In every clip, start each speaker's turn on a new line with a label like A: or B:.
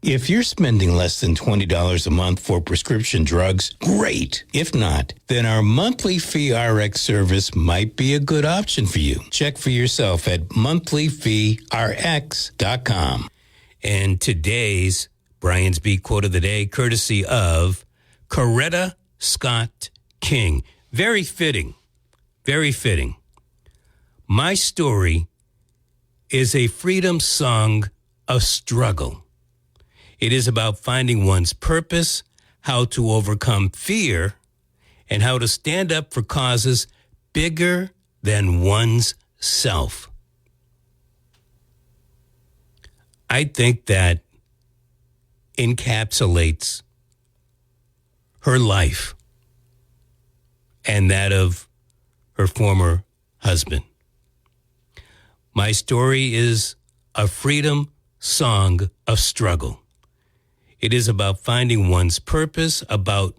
A: If you're spending less than $20 a month for prescription drugs, great. If not, then our monthly fee RX service might be a good option for you. Check for yourself at monthlyfeerx.com. And today's Brian's Beat quote of the day, courtesy of Coretta Scott King. Very fitting. Very fitting. My story is a freedom song of struggle. It is about finding one's purpose, how to overcome fear, and how to stand up for causes bigger than one's self. I think that encapsulates her life and that of her former husband. My story is a freedom song of struggle. It is about finding one's purpose, about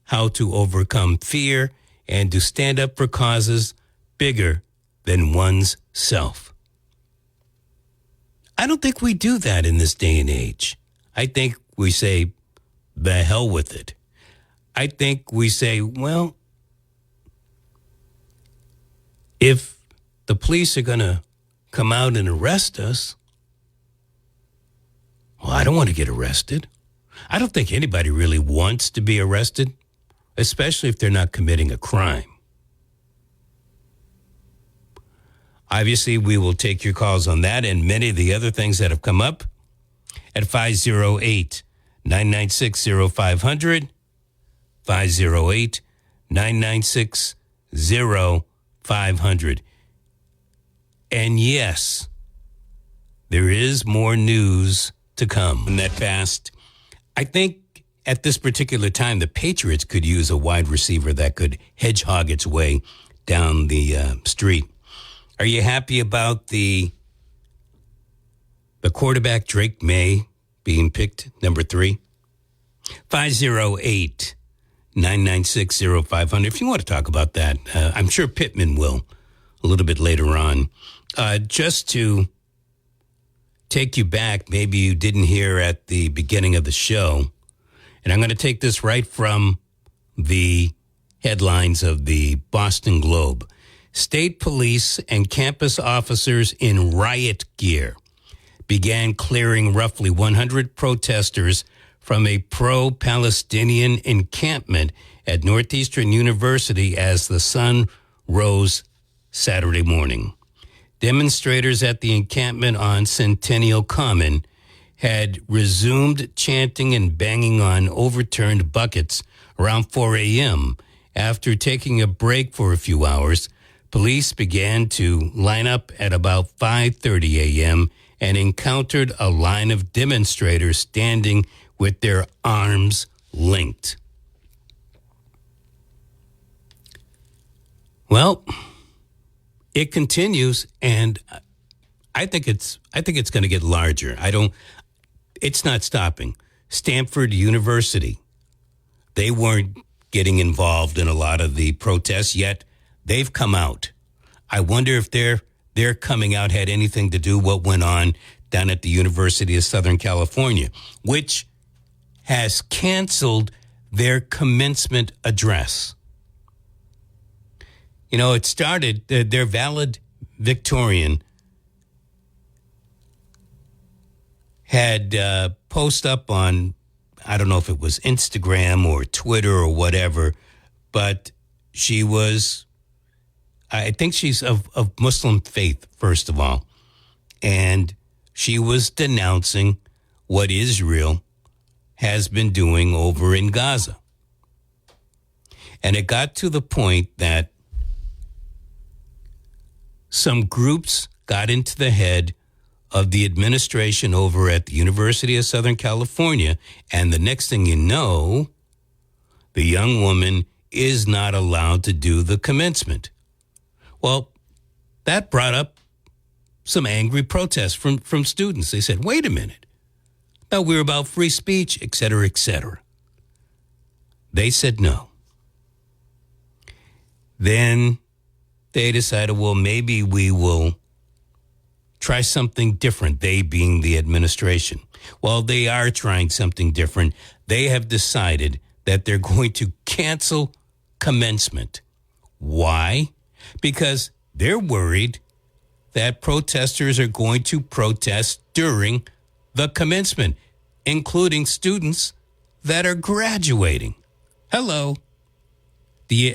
A: how to overcome fear, and to stand up for causes bigger than one's self. I don't think we do that in this day and age. I think we say, the hell with it. I think we say, well, if the police are going to come out and arrest us, well, I don't want to get arrested. I don't think anybody really wants to be arrested, especially if they're not committing a crime. Obviously, we will take your calls on that and many of the other things that have come up at 508-996-0500, 508-996-0500. And yes, there is more news to come in that fast. I think at this particular time, the Patriots could use a wide receiver that could hedgehog its way down the street. Are you happy about the quarterback, Drake May, being picked number 3? 508-996-0500. If you want to talk about that, I'm sure Pittman will a little bit later on. Just to take you back, maybe you didn't hear at the beginning of the show, and I'm going to take this right from the headlines of the Boston Globe. State police and campus officers in riot gear began clearing roughly 100 protesters from a pro-Palestinian encampment at Northeastern University as the sun rose Saturday morning. Demonstrators at the encampment on Centennial Common had resumed chanting and banging on overturned buckets around 4 a.m. After taking a break for a few hours, police began to line up at about 5:30 a.m. and encountered a line of demonstrators standing with their arms linked. Well, it continues, and I think it's going to get larger. It's not stopping. Stanford University, they weren't getting involved in a lot of the protests yet. They've come out. I wonder if their coming out had anything to do with what went on down at the University of Southern California, which has canceled their commencement address. You know, it started, their valedictorian had post up on, I don't know if it was Instagram or Twitter or whatever, but she was, I think she's of Muslim faith, first of all. And she was denouncing what Israel has been doing over in Gaza. And it got to the point that some groups got into the head of the administration over at the University of Southern California. And the next thing you know, the young woman is not allowed to do the commencement. Well, that brought up some angry protests from students. They said, wait a minute, thought we were about free speech, et cetera, et cetera. They said no. Then they decided, well, maybe we will try something different, they being the administration. Well, they are trying something different. They have decided that they're going to cancel commencement. Why? Because they're worried that protesters are going to protest during the commencement, including students that are graduating. Hello.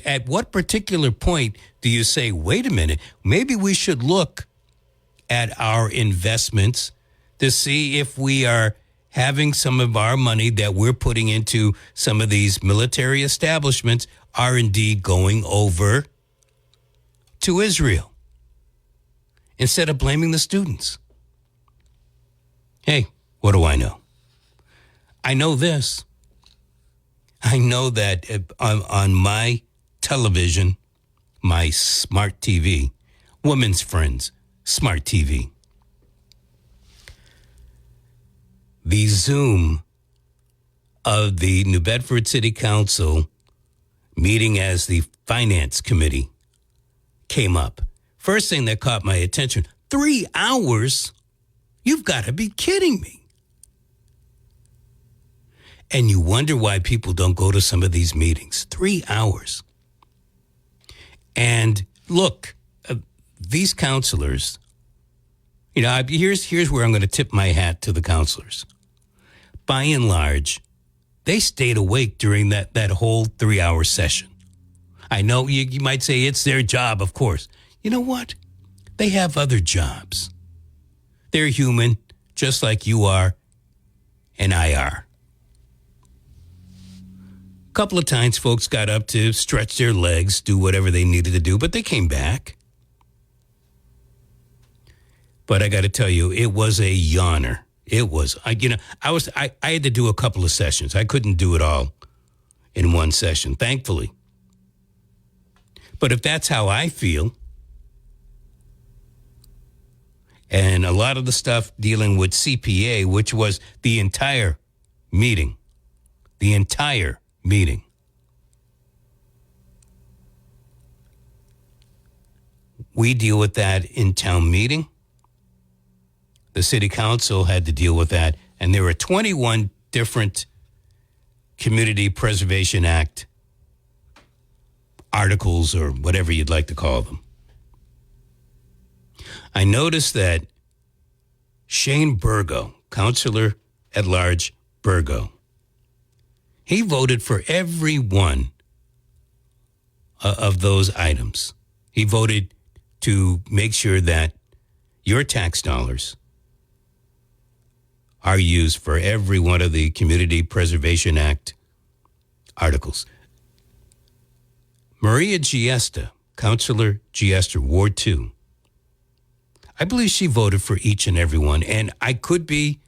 A: At what particular point do you say, wait a minute, maybe we should look at our investments to see if we are having some of our money that we're putting into some of these military establishments are indeed going over to Israel instead of blaming the students. Hey, what do I know? I know this. I know that on my television, my smart TV, Women's Friends smart TV, the Zoom of the New Bedford City Council meeting as the Finance Committee came up. First thing that caught my attention, 3 hours? You've got to be kidding me. And you wonder why people don't go to some of these meetings. 3 hours. And look, these counselors, here's where I'm going to tip my hat to the counselors. By and large, they stayed awake during that whole 3-hour session. I know you might say it's their job, of course. You know what? They have other jobs. They're human, just like you are and I are. A couple of times folks got up to stretch their legs, do whatever they needed to do, but they came back. But I got to tell you, it was a yawner. It was, I had to do a couple of sessions. I couldn't do it all in one session, thankfully. But if that's how I feel, and a lot of the stuff dealing with CPA, which was the entire meeting, we deal with that in town meeting. The city council had to deal with that. And there were 21 different Community Preservation Act articles, or whatever you'd like to call them. I noticed that Shane Burgo, Councilor at Large Burgo, he voted for every one of those items. He voted to make sure that your tax dollars are used for every one of the Community Preservation Act articles. Maria Giesta, Councilor Giesta, Ward 2, I believe she voted for each and every one. And I could be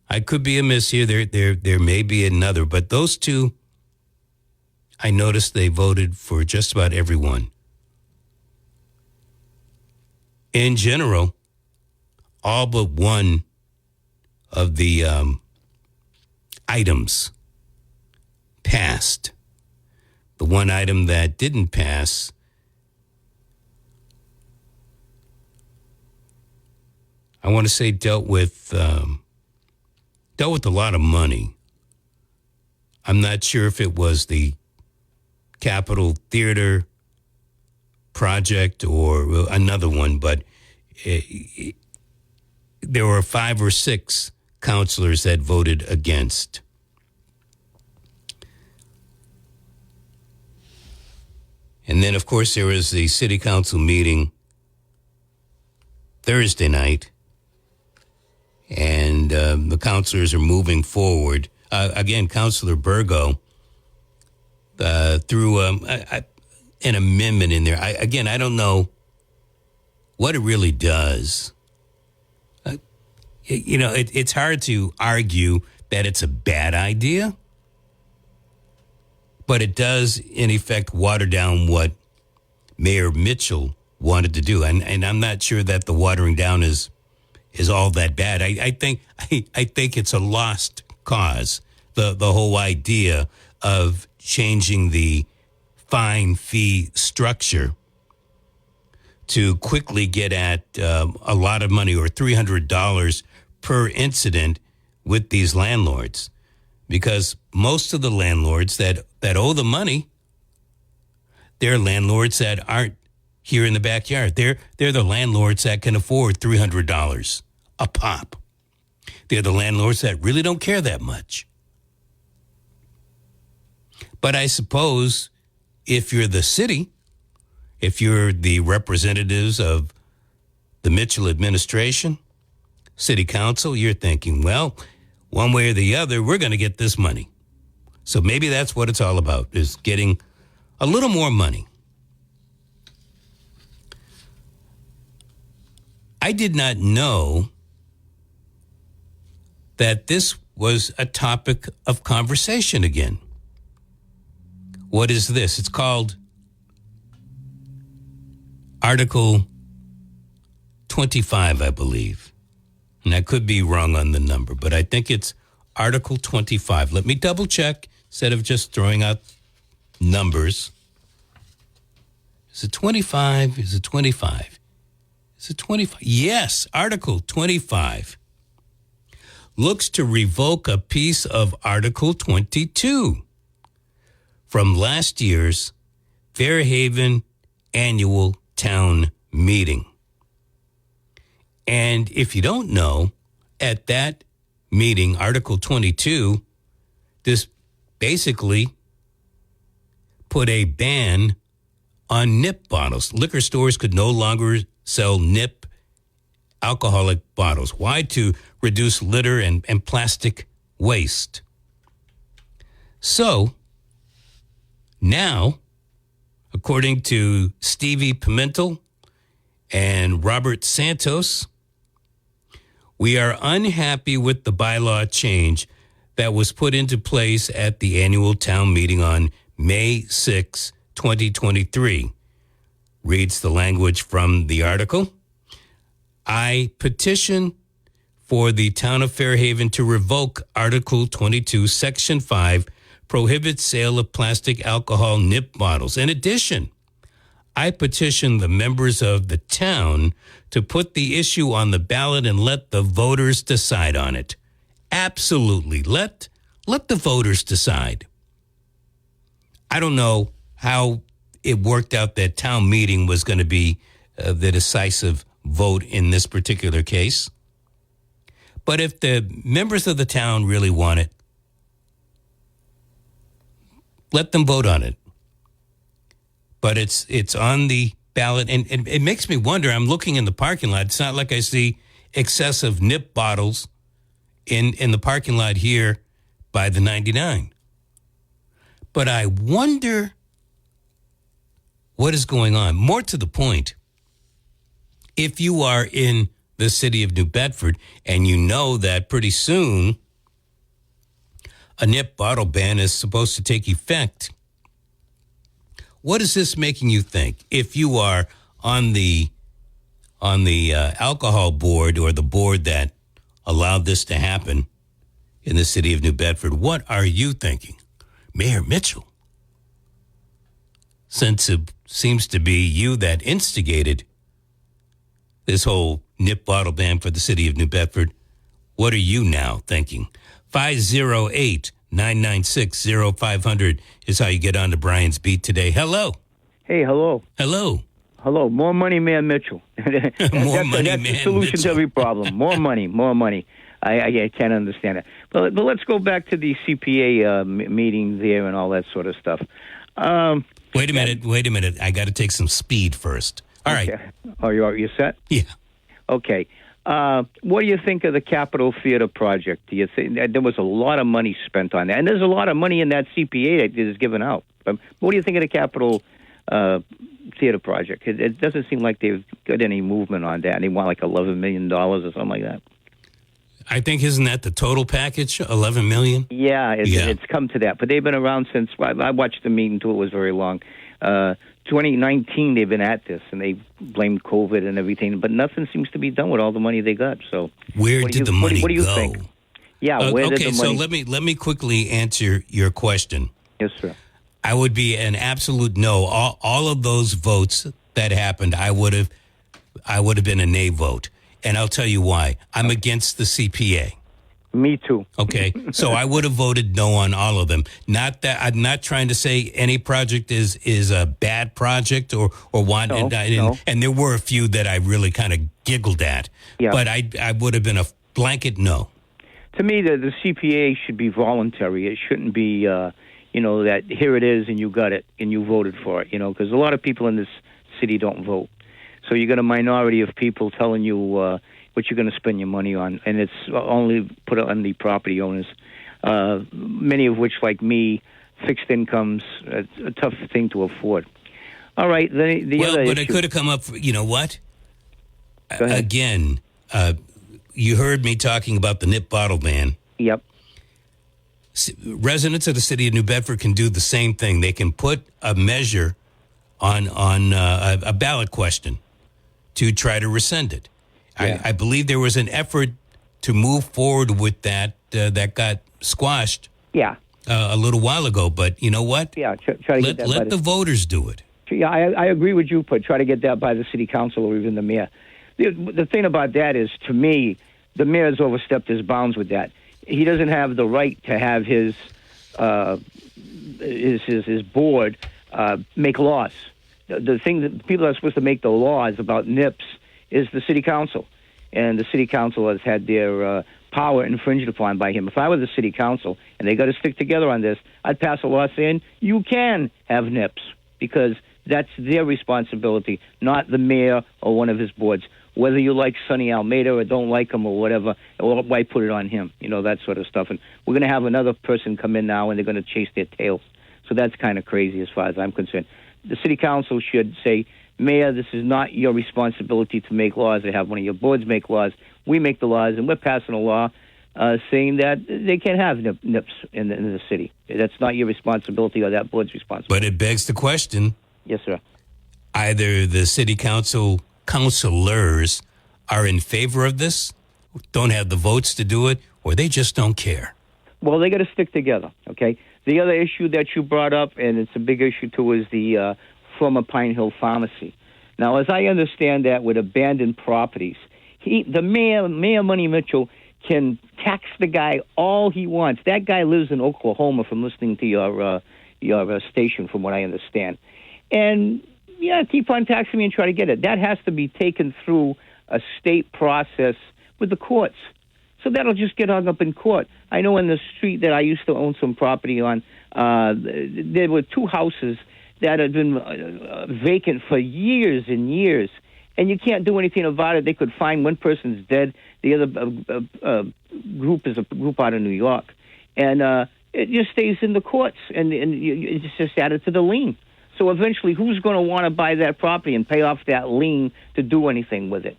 A: amiss here. There may be another, but those two, I noticed they voted for just about every one. In general, all but one of the items passed. The one item that didn't pass, I want to say dealt with a lot of money. I'm not sure if it was the Capitol Theater project or another one, but there were 5 or 6 counselors that voted against. And then, of course, there was the city council meeting Thursday night, and the counselors are moving forward. Again, Councilor Burgo threw an amendment in there. I don't know what it really does. It's hard to argue that it's a bad idea, but it does, in effect, water down what Mayor Mitchell wanted to do. And I'm not sure that the watering down is all that bad. I think it's a lost cause, the whole idea of changing the fine fee structure to quickly get at a lot of money, or $300 per incident with these landlords, because most of the landlords that owe the money, they're landlords that aren't here in the backyard. They're the landlords that can afford $300 a pop. They're the landlords that really don't care that much. But I suppose if you're the city, if you're the representatives of the Mitchell administration, city council, you're thinking, well, one way or the other, we're going to get this money. So maybe that's what it's all about, is getting a little more money. I did not know that this was a topic of conversation again. What is this? It's called Article 25, I believe. And I could be wrong on the number, but I think it's Article 25. Let me double check instead of just throwing out numbers. Is it 25? Is it 25? Is it 25? Yes, Article 25 looks to revoke a piece of Article 22 from last year's Fairhaven annual town meeting. And if you don't know, at that meeting, Article 22, this basically put a ban on nip bottles. Liquor stores could no longer sell nip alcoholic bottles. Why? To reduce litter and plastic waste. So now, according to Stevie Pimentel and Robert Santos, we are unhappy with the bylaw change that was put into place at the annual town meeting on May 6, 2023. Reads the language from the article. I petition for the town of Fairhaven to revoke Article 22, Section 5, prohibits sale of plastic alcohol nip bottles. In addition, I petition the members of the town to put the issue on the ballot and let the voters decide on it. Absolutely. Let the voters decide. I don't know how it worked out that town meeting was going to be the decisive vote in this particular case. But if the members of the town really want it, let them vote on it. But it's on the ballot, and it makes me wonder. I'm looking in the parking lot. It's not like I see excessive nip bottles in the parking lot here by the 99. But I wonder what is going on. More to the point, if you are in the city of New Bedford and you know that pretty soon a nip bottle ban is supposed to take effect, what is this making you think? If you are on the alcohol board, or the board that allowed this to happen in the city of New Bedford, what are you thinking? Mayor Mitchell, since it seems to be you that instigated this whole nip bottle ban for the city of New Bedford, what are you now thinking? 508-996-0500 is how you get on to Brian's Beat today. Hello.
B: Hey, hello.
A: Hello.
B: Hello. More money, man, Mitchell.
A: That's
B: the solution to every problem. More money, more money. I can't understand it. But let's go back to the CPA meeting there and all that sort of stuff.
A: Wait a minute. I got to take some speed first. All right.
B: Oh, you set?
A: Yeah.
B: Okay. What do you think of the Capitol Theater project? Do you think there was a lot of money spent on that? And there's a lot of money in that CPA that is given out. But what do you think of the Capitol Theater project? It doesn't seem like they've got any movement on that. They want like $11 million or something like that.
A: I think, isn't that the total package, $11 million?
B: Yeah, it's come to that. But they've been around since, I watched the meeting too, it was very long. 2019 they've been at this, and they blamed COVID and everything, but nothing seems to be done with all the money they got. So
A: where did the money go?
B: What do you think? Yeah, where did the money?
A: Okay, so let me quickly answer your question.
B: Yes, sir.
A: I would be an absolute no. All of those votes that happened, I would have been a nay vote. And I'll tell you why. I'm against the CPA.
B: Me too.
A: Okay, so I would have voted no on all of them. Not that I'm not trying to say any project is a bad project or one.
B: No.
A: And there were a few that I really kind of giggled at.
B: Yeah.
A: But I would have been a blanket no.
B: To me, the CPA should be voluntary. It shouldn't be, that here it is and you got it and you voted for it. Because a lot of people in this city don't vote. So you got a minority of people telling you what you're going to spend your money on, and it's only put on the property owners, many of which, like me, fixed incomes, it's a tough thing to afford. All right, the other
A: but
B: issue.
A: it could have come up, you know what?
B: Go ahead.
A: Again, you heard me talking about the nip bottle ban.
B: Yep.
A: Residents of the city of New Bedford can do the same thing. They can put a measure on a ballot question to try to rescind it.
B: Yeah.
A: I believe there was an effort to move forward with that got squashed.
B: Yeah.
A: A little while ago, but you know what?
B: Yeah. Try to get that.
A: Let the voters do it.
B: Yeah, I agree with you, but try to get that by the city council or even the mayor. The thing about that is, to me, the mayor has overstepped his bounds with that. He doesn't have the right to have his board make laws. The thing that the people that are supposed to make the laws about NIPS is the city council, and the city council has had their power infringed upon by him. If I were the city council and they got to stick together on this, I'd pass a law saying you can have NIPS because that's their responsibility, not the mayor or one of his boards. Whether you like Sonny Almeida or don't like him or whatever, or why put it on him? That sort of stuff. And we're going to have another person come in now, and they're going to chase their tails. So that's kind of crazy as far as I'm concerned. The city council should say, Mayor, this is not your responsibility to make laws or have one of your boards make laws. We make the laws, and we're passing a law saying that they can't have NIPS in the city. That's not your responsibility or that board's responsibility.
A: But it begs the question.
B: Yes, sir.
A: Either the city councilors are in favor of this, don't have the votes to do it, or they just don't care.
B: Well, they got to stick together, okay? The other issue that you brought up, and it's a big issue too, is the former Pine Hill Pharmacy. Now, as I understand that, with abandoned properties, the Mayor Money Mitchell, can tax the guy all he wants. That guy lives in Oklahoma, from listening to your station, from what I understand. And, yeah, keep on taxing me and try to get it. That has to be taken through a state process with the courts. So that'll just get hung up in court. I know in the street that I used to own some property on, there were two houses that had been vacant for years and years, and you can't do anything about it. They could find one person's dead. The other group is a group out of New York. And it just stays in the courts, and it's just added to the lien. So eventually, who's going to want to buy that property and pay off that lien to do anything with it?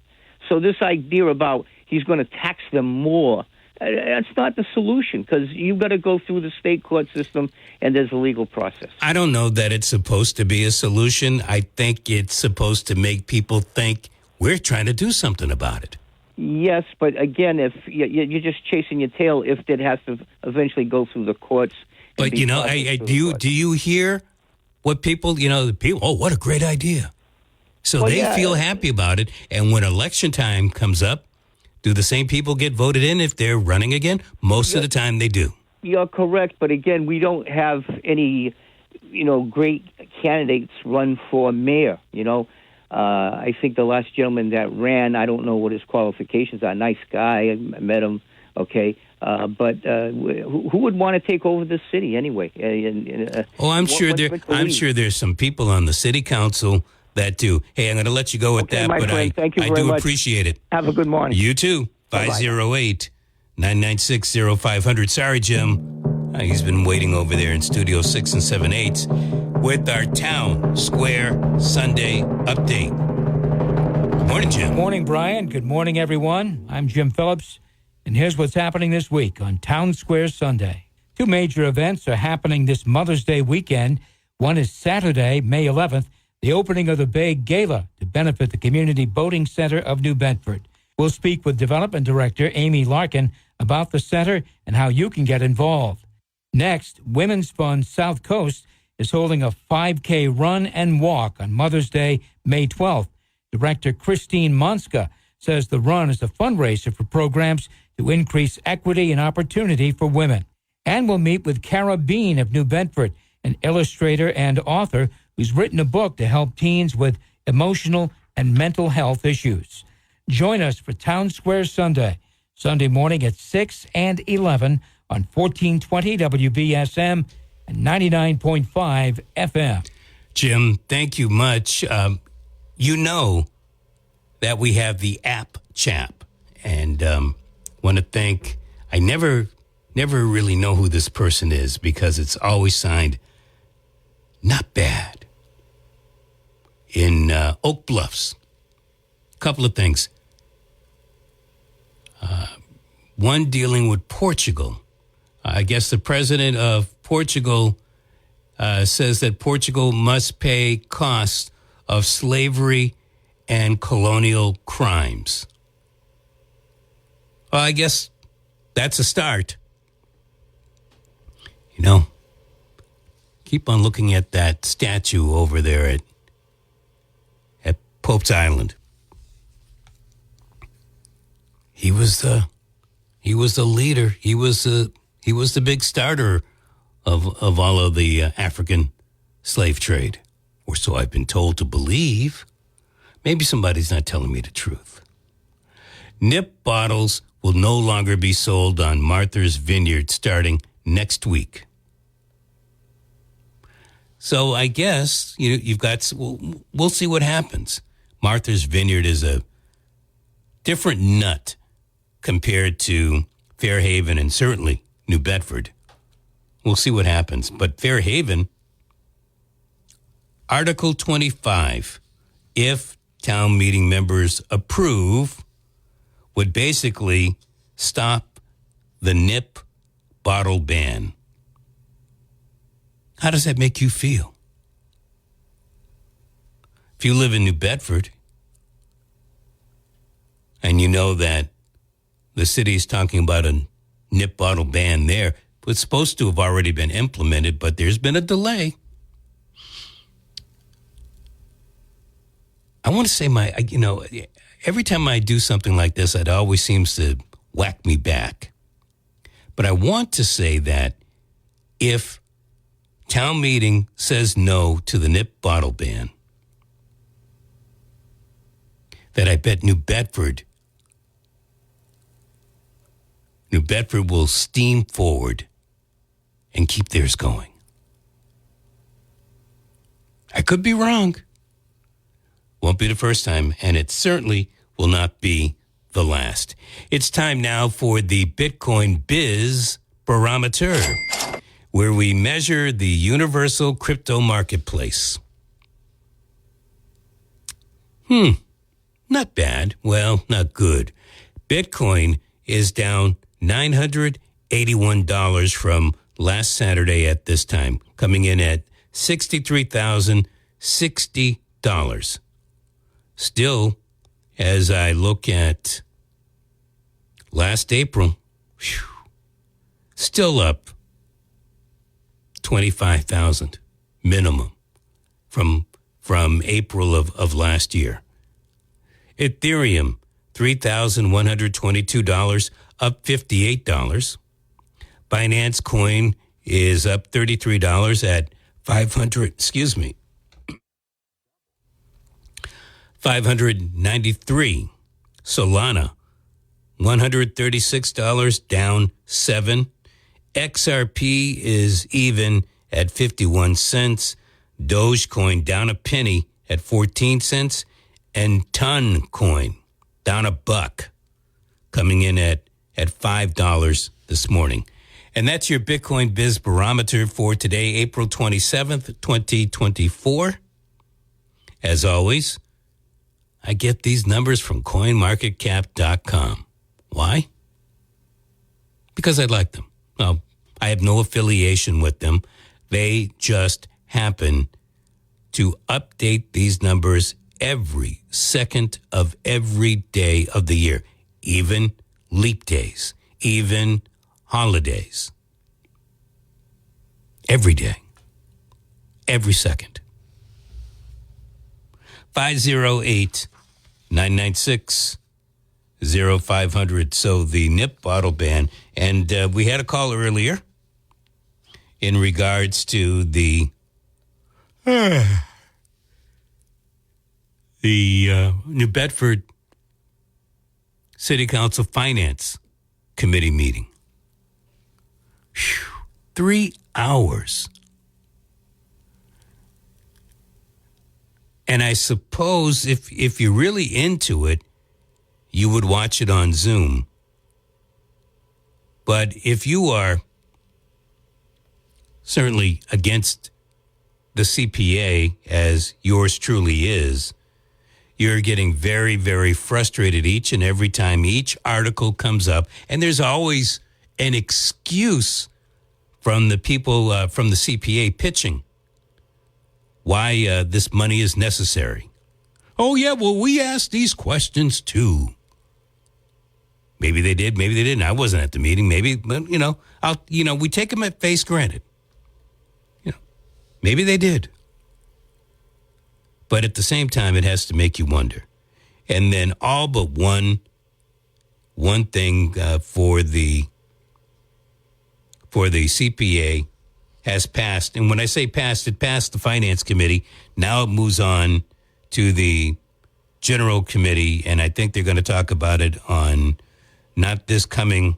B: So this idea about he's going to tax them more, that's not the solution, because you've got to go through the state court system, and there's a legal process.
A: I don't know that it's supposed to be a solution. I think it's supposed to make people think we're trying to do something about it.
B: Yes, but again, if you're just chasing your tail, if it has to eventually go through the courts.
A: But, do you hear what people, the people, oh, what a great idea. So they feel happy about it. And when election time comes up, do the same people get voted in if they're running again? Most of the time they do.
B: You're correct. But again, we don't have any, great candidates run for mayor. I think the last gentleman that ran, I don't know what his qualifications are. Nice guy. I met him. Okay. But who would want to take over the city anyway?
A: I'm sure there's some people on the city council that do. Hey, I'm going to let you go with that, but
B: friend, thank you
A: I
B: very
A: do
B: much.
A: appreciate it.
B: Have a good morning.
A: You too. 508-996-0500. Sorry, Jim. He's been waiting over there in Studio 6 and 7/8 with our Town Square Sunday update. Good morning, Jim.
C: Good morning, Brian. Good morning, everyone. I'm Jim Phillips, and here's what's happening this week on Town Square Sunday. Two major events are happening this Mother's Day weekend. One is Saturday, May 11th, the opening of the Bay Gala to benefit the Community Boating Center of New Bedford. We'll speak with Development Director Amy Larkin about the center and how you can get involved. Next, Women's Fund SouthCoast is holding a 5K run and walk on Mother's Day, May 12th. Director Christine Monska says the run is a fundraiser for programs to increase equity and opportunity for women. And we'll meet with Cara Bean of New Bedford, an illustrator and author who's written a book to help teens with emotional and mental health issues. Join us for Town Square Sunday, Sunday morning at 6 and 11 on 1420 WBSM and 99.5 FM.
A: Jim, thank you much. You know that we have the app chap, and want to thank, I never really know who this person is because it's always signed Not Bad in Oak Bluffs. Couple of things. One dealing with Portugal. I guess the president of Portugal says that Portugal must pay costs of slavery and colonial crimes. Well, I guess that's a start. You know, keep on looking at that statue over there at Pope's Island. He was the leader. He was the big starter of all of the African slave trade, or so I've been told to believe. Maybe somebody's not telling me the truth. Nip bottles will no longer be sold on Martha's Vineyard starting next week. So I guess you've got. We'll see what happens. Martha's Vineyard is a different nut compared to Fairhaven and certainly New Bedford. We'll see what happens. But Fairhaven, Article 25, if town meeting members approve, would basically stop the nip bottle ban. How does that make you feel? If you live in New Bedford and you know that the city is talking about a nip bottle ban there, it's supposed to have already been implemented, but there's been a delay. I want to say every time I do something like this, it always seems to whack me back. But I want to say that if town meeting says no to the nip bottle ban, that I bet New Bedford will steam forward and keep theirs going. I could be wrong. Won't be the first time, and it certainly will not be the last. It's time now for the Bitcoin Biz Barometer, where we measure the universal crypto marketplace. Not bad. Well, not good. Bitcoin is down $981 from last Saturday at this time, coming in at $63,060. Still, as I look at last April, still up 25,000 minimum from April of last year. Ethereum, $3,122, up $58. Binance Coin is up $33 at $593. Solana, $136, down 7. XRP is even at 51 cents. Dogecoin down a penny at 14 cents. And Ton Coin down $1, coming in at $5 this morning. And that's your Bitcoin Biz Barometer for today, April 27th, 2024. As always, I get these numbers from CoinMarketCap.com. Why? Because I like them. Well, I have no affiliation with them. They just happen to update these numbers every second of every day of the year, even leap days, even holidays. Every day. every second. 508-996-0500. So the nip bottle ban. And we had a call earlier in regards to the New Bedford City Council Finance Committee meeting. 3 hours. And I suppose if you're really into it, you would watch it on Zoom. But if you are certainly against the CPA, as yours truly is, you're getting very, very frustrated each and every time each article comes up. And there's always an excuse from the people from the CPA pitching why this money is necessary. Oh, yeah, well, we asked these questions too. Maybe they did, maybe they didn't. I wasn't at the meeting. Maybe, but, we take them at face granted. Maybe they did. But at the same time, it has to make you wonder. And then all but one thing for the CPA has passed. And when I say passed, it passed the Finance Committee. Now it moves on to the General Committee, and I think they're going to talk about it on not this coming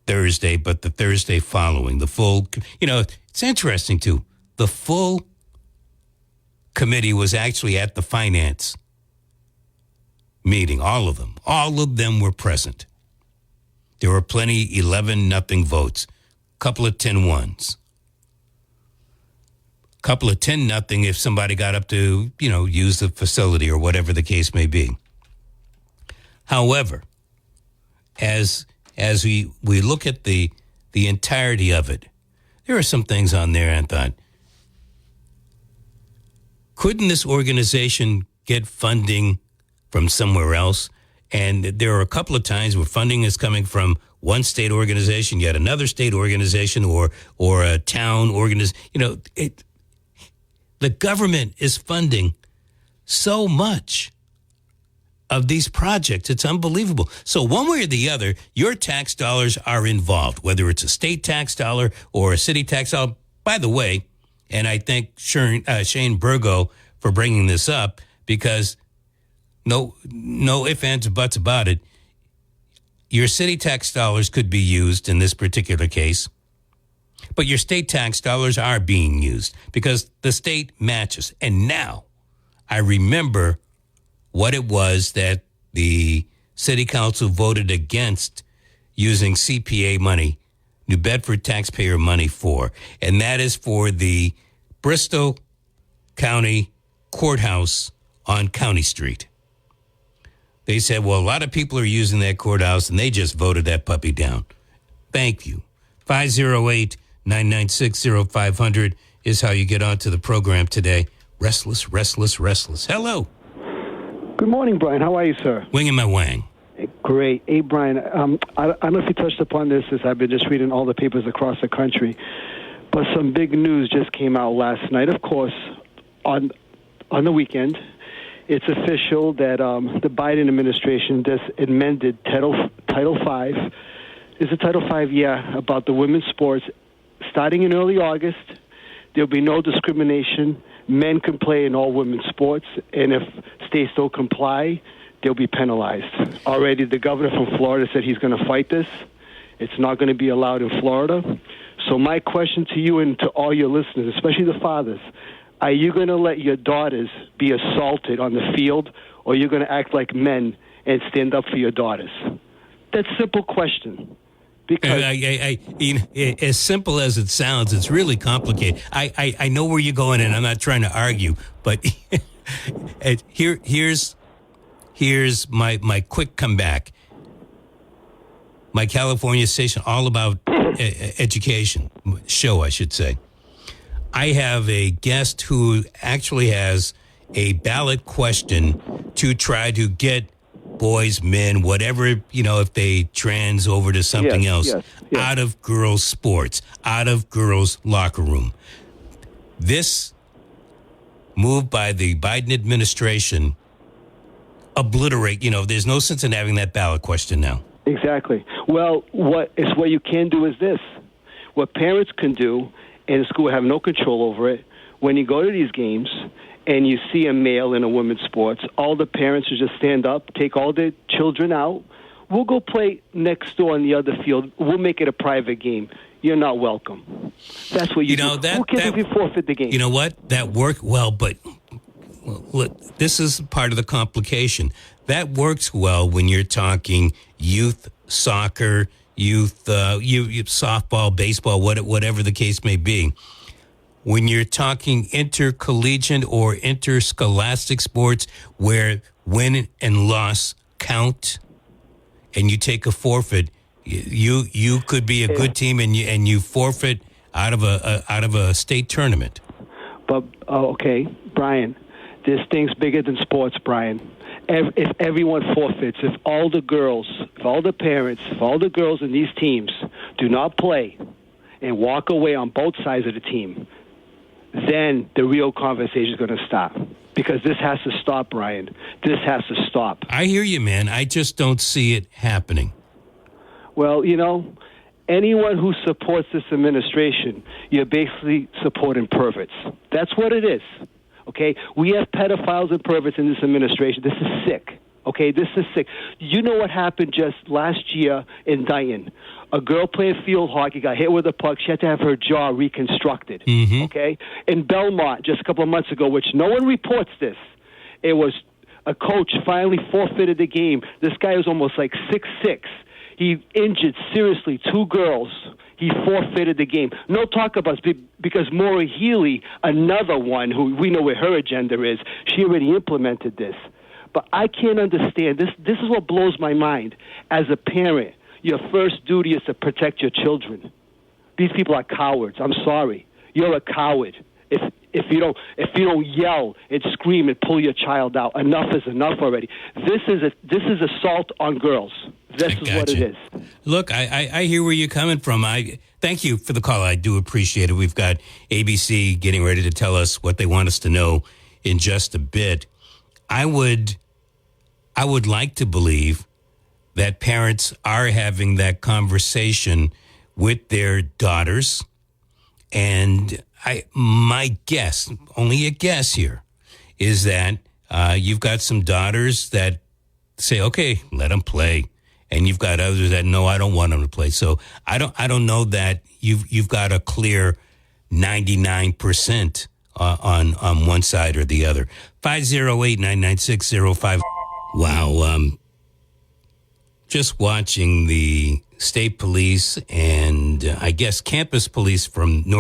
A: Thursday, but the Thursday following. The full, it's interesting, too. The full committee was actually at the finance meeting, all of them. All of them were present. There were plenty, 11-0 votes, couple of 10-1s. Couple of 10-0 if somebody got up to, use the facility or whatever the case may be. However, as we look at the entirety of it, there are some things on there and thought, couldn't this organization get funding from somewhere else? And there are a couple of times where funding is coming from one state organization, yet another state organization, or a town organization. The government is funding so much of these projects. It's unbelievable. So one way or the other, your tax dollars are involved, whether it's a state tax dollar or a city tax dollar. By the way, and I thank Shane Burgo for bringing this up, because no ifs, ands, or buts about it. Your city tax dollars could be used in this particular case, but your state tax dollars are being used because the state matches. And now I remember what it was that the city council voted against using CPA money, New Bedford taxpayer money for, and that is for the Bristol County Courthouse on County Street. They said, well, a lot of people are using that courthouse, and they just voted that puppy down. Thank you. 508-996-0500 is how you get onto the program today. Restless. Hello.
D: Good morning, Brian. How are you, sir?
A: Winging my wang.
D: Great. Hey, Brian, I don't know if you touched upon this as I've been just reading all the papers across the country, but some big news just came out last night. Of course, on the weekend, it's official that the Biden administration just amended Title V. Is it Title V? Yeah, about the women's sports. Starting in early August, there'll be no discrimination. Men can play in all women's sports, and if states don't comply, they'll be penalized. Already, the governor from Florida said he's going to fight this. It's not going to be allowed in Florida. So my question to you and to all your listeners, especially the fathers, are you going to let your daughters be assaulted on the field, or are you going to act like men and stand up for your daughters? That's a simple question. Because
A: as simple as it sounds, it's really complicated. I know where you're going, and I'm not trying to argue, but here's my quick comeback. My California station, all about education show, I should say. I have a guest who actually has a ballot question to try to get boys, men, whatever, if they trans over to something else, out of girls' sports, out of girls' locker room. this move by the Biden administration obliterate, there's no sense in having that ballot question now.
D: Exactly. Well, what you can do is this. What parents can do, and the school have no control over it, when you go to these games and you see a male in a women's sports, all the parents should just stand up, take all their children out. We'll go play next door on the other field. We'll make it a private game. You're not welcome. That's what you do. Who cares if you forfeit the game?
A: You know what? That worked well, but look, this is part of the complication. That works well when you're talking youth soccer, youth softball, baseball, whatever the case may be. When you're talking intercollegiate or interscholastic sports where win and loss count and you take a forfeit, you could be a good team and you forfeit out of a state tournament.
D: But okay, Brian, this thing's bigger than sports, Brian. If everyone forfeits, if all the girls, if all the parents, if all the girls in these teams do not play and walk away on both sides of the team, then the real conversation is going to stop. Because this has to stop, Brian. This has to stop.
A: I hear you, man. I just don't see it happening.
D: Well, anyone who supports this administration, you're basically supporting perverts. That's what it is. Okay? We have pedophiles and perverts in this administration. This is sick. Okay? This is sick. You know what happened just last year in Dayton? A girl playing field hockey got hit with a puck. She had to have her jaw reconstructed.
A: Mm-hmm.
D: Okay? In Belmont, just a couple of months ago, which no one reports this, it was a coach finally forfeited the game. This guy was almost like 6'6". He injured seriously 2 girls. He forfeited the game. No talk about because Maura Healey, another one who we know where her agenda is, she already implemented this. But I can't understand. This is what blows my mind. As a parent, your first duty is to protect your children. These people are cowards. I'm sorry. You're a coward. If you don't yell and scream and pull your child out, enough is enough already. This is assault on girls. This is what it is.
A: Look, I hear where you're coming from. I thank you for the call. I do appreciate it. We've got ABC getting ready to tell us what they want us to know in just a bit. I would like to believe that parents are having that conversation with their daughters, and my guess, only a guess here, is that you've got some daughters that say, "Okay, let them play," and you've got others that no, I don't want them to play. So I don't know that you've got a clear 99% on one side or the other. 508-996-05. Wow. Just watching the state police and I guess campus police from North